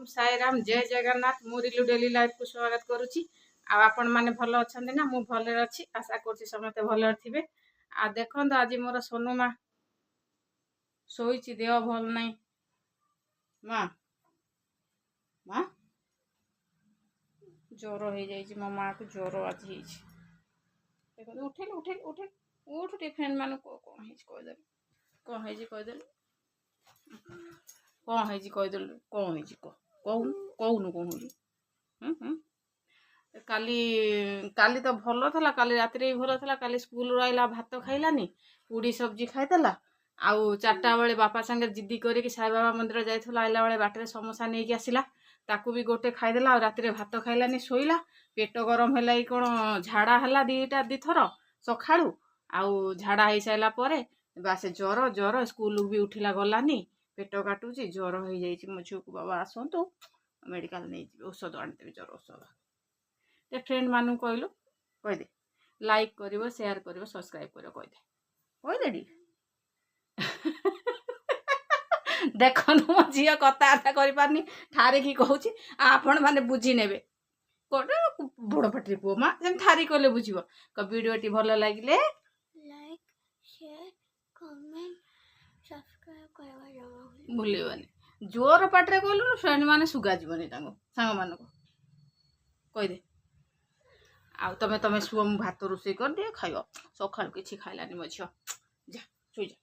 ओम साई राम जय जगन्नाथ मु रिलु daily life को स्वागत करुच्ची आपण मैंने भल अच्छा ना मु भल अच्छी आशा कर समस्ते भल थे आ देखो आज मोर सोनू माँ शोची देह भल ना माँ माँ ज्वर हो जाए मो माँ को ज्वर आज देख उठे उठे उठे उठ टे फ्रेंड मान कौन कहीदे कौन कहीदे कौन कहीदे कौन कौन कौन कौन हो काली काली तो भल था काली रात भी भल था काली स्कूल आइला भात खाइलानी पूड़ी सब्जी खाईदेला आउ चार्टा बेले बापा संगे जिद्दी करके साई बाबा मंदिर जाइला आइला बेले बाटर समोसा नहीं आसला ताकू भी गोटे खाईदेला और रात भात खाइलानी शोला पेट गरम है कौन झाड़ा है दीटा दीथर सखा आउ झाड़ा हो सारा पर बास ज्वर ज्वर स्कूल भी उठिला गलानी पेट काटुची ज्वर हो जाए मो झील को बाबा आसतु मेडिकल नहीं औषध आनीदेवी ज्वर औषध ते फ्रेंड मानू कहलु कहीदे लाइक करिवो शेयर करिवो सब्सक्राइब करिवो कहीदे कहीदे देखो मो झी कथबार्ता कर ठारिकी कहूँ आपण मैंने बुझी ने बड़ पाटी पुओ माँ जमी ठारी कले बुझ भिडियोटी भल लगे लाइक शेयर कमेंट सब्सक्राइब करवा भूलनी जोर पाटे कहलु फ्रेंड मैंने सुगा जीवन सांग मान कहीदे आ तमें तमें शुभ मु भात रोषे कर दिए खाइब सका कि खाइलानी मो झील जा शुई जा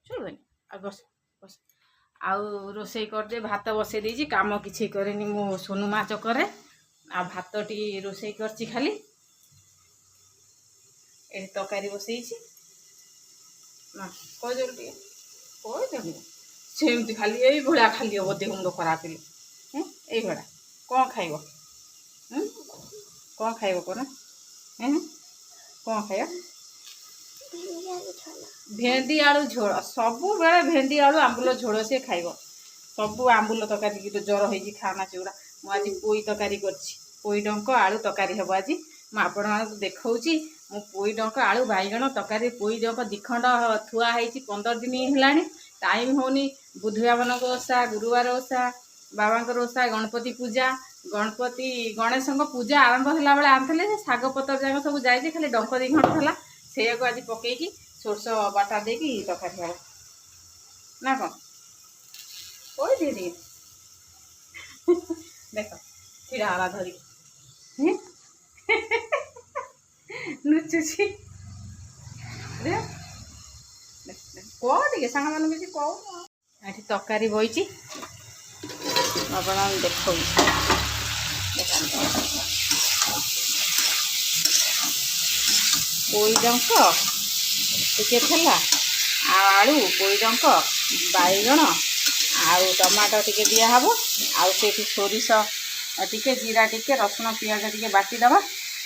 शुईबनी आ बस बस आउ रोषे कर दे भात बसई देजी काम किसी करेनी मो सोनू माँ चक्कर आ भात टी रोषे करची खाली ये तरकारी बसई ना कहीदेलु टे कहीदेलु सेमती खाली यही भाया खाली हम देह मुंड खराब ये भाया कौन खाइब कौन खाइब कौन कौन खाइब भेंडी आलू झोल सब बेले भेंडी आलू आंबुल झोल से खाइब सब आंबुल तरकारी ज्वर हो खाना सेगुड़ा मुझे पोई तरकारी पोई डंक आलू तरकारी हम आज मुझे देखी मु पोई डंक आलू बैगण तरकारी पोई डंक दिखंड थुआई 15 दिन है टाइम होनी बुधुआ मान ओषा गुरुवार ओषा बाबा ओषा गणपति पूजा गणपति गणेश पूजा आरंभ होला बेले आनते शाग पतर जाक सब जाए खाली डंक दी खंड था से आज पकईकी सोरस बाटा देकी तरकारी हम ना कौन कही दे देख छीड़ा हाला धरी नुचुची कह टे सांग मान किसी कह ये तरकारी बही आप देखो पोई डंक टिके थेला आलू पोई डंक बैगण आउ टमाटो टिके दिहब आउ से सोरिष टिके जीरा टिके रसुण पियाज टिके बाटीदबा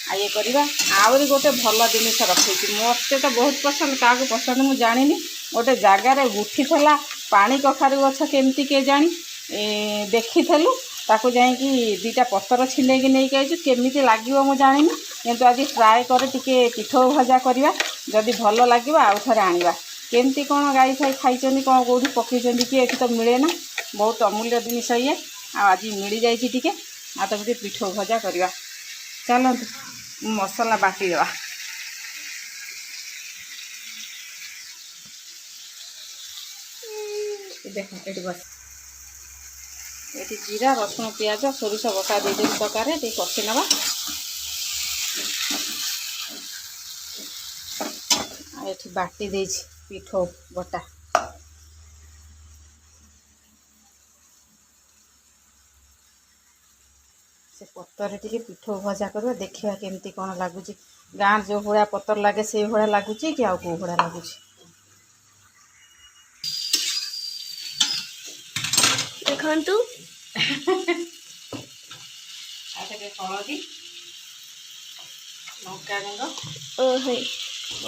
आ ये करवा आहरी गोटे भल जिनिस रखी मत तो बहुत पसंद क्या पसंद मुझे जानी गोटे जगार उठी पानी कखारू गछ केमती के जानी देखी ताकू जाकि दीटा पतर छिलेकी नहीं आई केमी लगे मुझे जानी किंतु आज ट्राए कर टिके पिठो भजा करवा जदि भल लगे आउ थे आना केमती कौन गाई फाई खाई कौन कौटी पकई कि ये तो मिले ना बहुत अमूल्य जिनिस ये आज मिल जाए आ तो पिठो भजा करवा चलतु मसला बाटी देवा देख ये बस ये जीरा रसुण पियाज सोरिष बटा दे तरकारी टे कषि नवा ये बाटी दे पिठो बटा से पतर टे पिठो भजा करवा देखा केमती कौन लगुच गाँव जो भाया पतर लगे से भाया लगुच कि आउ कौ भाया लगुच देखंतु हलदी लंका गुंड ओहे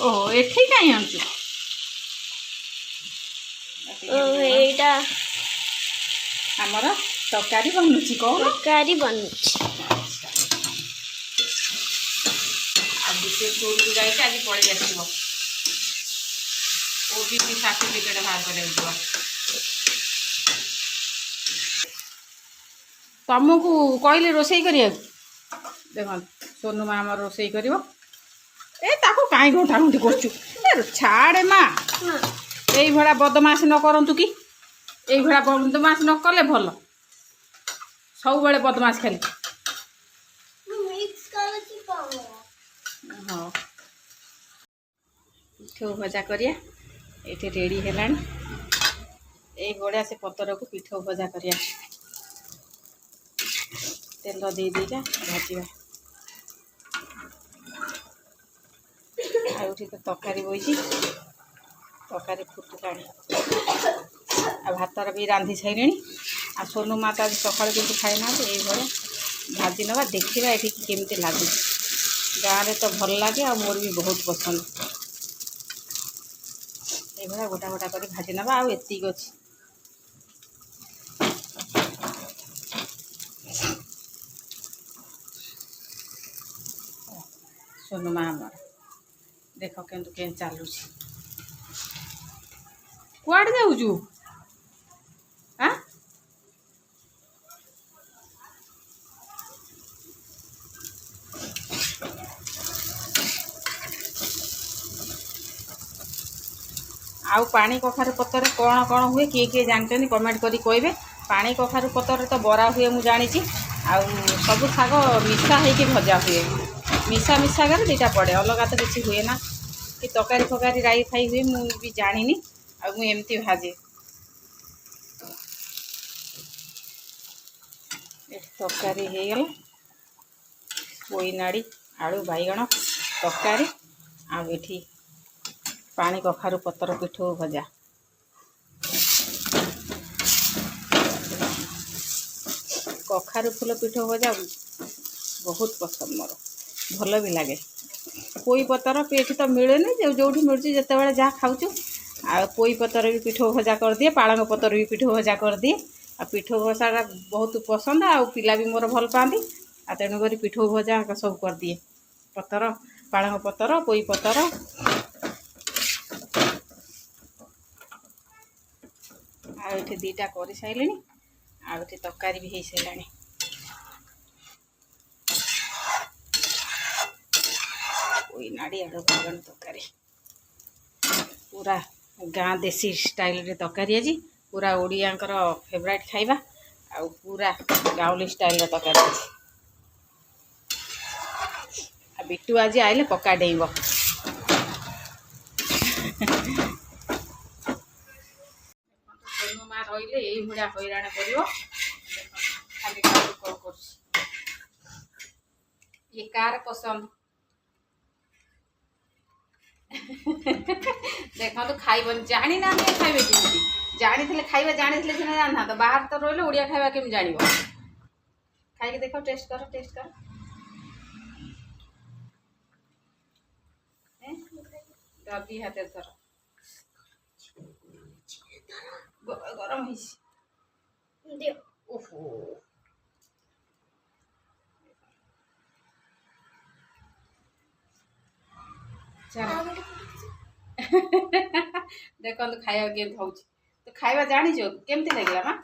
ओहो एठी कहीं आनचु एटा हमर तरकारी बनुची कौन तरकारी बनुची आज विशेष स्कूल को जाइए आज पलि आसो ओबीसी सर्टिफिकेट बाहर कर तुमको कहली रोषे करा देख सोनू माँ आम रोषे कर कहीं घंटा घंटी कर छाड़े माँ यही भाया बदमाश न करूँ कि यही भाया बदमाश न कले भल सब बड़े बदमाश खाली हाँ पिठो भजा करिया ये रेडी है यही भाया से पतर को पिठो भजा करिया तेल दे दीजा भाजा आउठी तो तरकारी बोई तरकारी फुटला आ भातर भी रांधि सारे आ सोनू माता आज सकाल किसी खाई ना ये भाजी नवा देखा ये केमती लगे गाँव में तो भल लगे आ मोर भी बहुत पसंद ये गोटा गोटा कर भाजी नवा आतीक अच्छी सोनू माँ आमर देख के चलू कुआड़े जाऊँ हाँ आउ पानी कखारु पतर कौन कौन हुए किए किए जानते कमेंट करी कहे पानी कखारु पतर तो बरा हुए मुझे जानी सब शाग मिसा होके भजा हुए मिसा मिसा कर दुटा पड़े अलग तो किसी हुए ना कि तरकारी फकारी राई फाई हुए मुझे जानी आमती भाजे तरकारी हो गला पोई नाड़ी आलू बैगण तरकारी आठी पानी कखारु पतर पिठो भजा कखारु फूल पिठो भजा बहुत पसंद मोर भल भी लगे पोई पतर ये तो मिले जो मिलूँ जिते जहाँ खाऊँ आ पोई पतर भी पिठो भजा कर दिए पालंग पतर भी पिठो भजा कर दिए आ पिठो भजाटा बहुत पसंद आ पिला भी मोर भल पाती आ तेणुक पिठो भजा सब कर दिए पतर पालंग पतर पोई पतर आठ दीटा कर सारे आठ तरकारी भी हो सारे कोई नाड़ी आड़ बैगन तरकारी पूरा गाँ देसी स्टाइल रे तरकारी आज पूरा ओडिया फेवरेट खाइबा आ पूरा गाँवली स्टाइल तरकारी आज आ बिट्टू आज आइले पक्का डेइब सोनू माँ रही यही भाया हैरान कर खाली कौन कर ये कार पसंद देखो तो खाइबन जानी ना खाइबे केमती जानी थे खाइबा जानी थे सीना जाना तो बाहर तो रही ओडिया खाइबा केम जान खाई देख टेस्ट कर दबी हाथ थर गरम ओहो देख खाया के तो खाइबा जानी केमती लगे माँ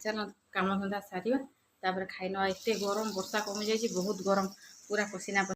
चलो काम धंदा सारिया खाई ना एत गरम वर्षा कमी जाए बहुत गरम पूरा पसीना